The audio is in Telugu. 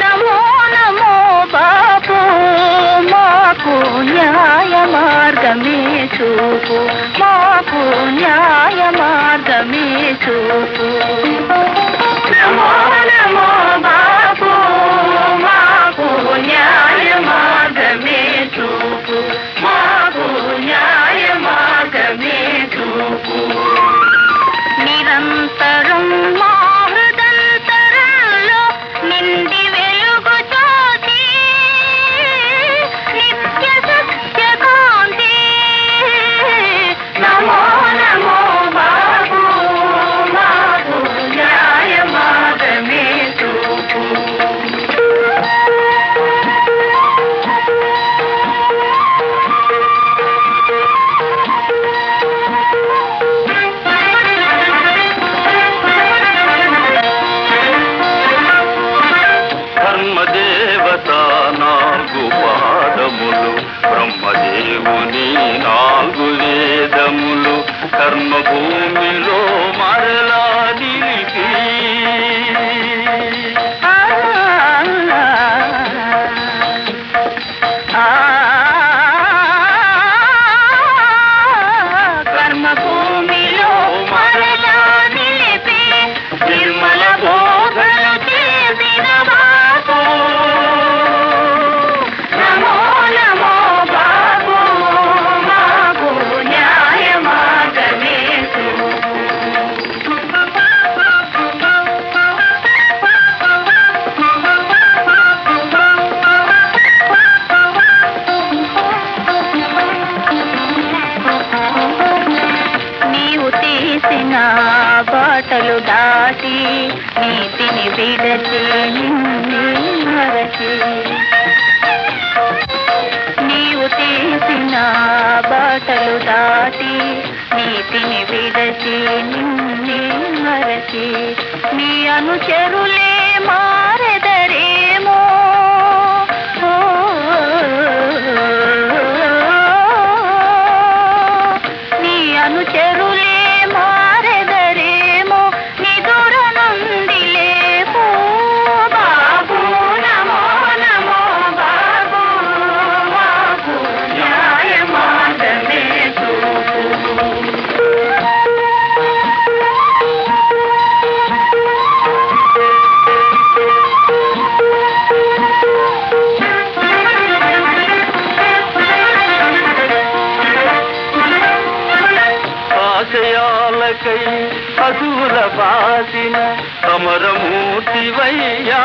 నమో నమో బాపు మాకు న్యాయ మార్గమే చూపు, మాకు న్యాయ మార్గమే చూపు. నమో నమో బాపు మాకు న్యాయ మార్గమే చూపు, మాకు న్యాయ మార్గమే చూపు. నిరంతరం మా హృదంతరంలో నిండి వెలుగు జ్యోతి, నిత్య సత్య కాంతి. నమో నమో బాబు మాకు న్యాయ మార్గమే చూపు. బ్రహ్మదేవుని 4 వేదములు కర్మభూమిలో మరలా నిలిపి, కర్మభూమిలో మరలా నిలిపి నిర్మల బోధలు చేసిన బాపు. నమో నమో బాపు మాకు న్యాయ మార్గమే చూపు. నీవు తీసిన బాటలు దాటి నీతిని విడచి నిన్నే మరచి, నీవు తీసిన బాటలు దాటి నీతిని విడచి నిన్నే మరచి, నీ అనుచరులే మారెదరేమో. నీ అనుచరులే మారెదరేమో, నిదుర నుండి లేపో బాబు. నమో నమో బాబు మాకు న్యాయ మార్గమే చూపు. ఆశయాలకై అసుర బాసిన అమరమూర్తివయ్యా.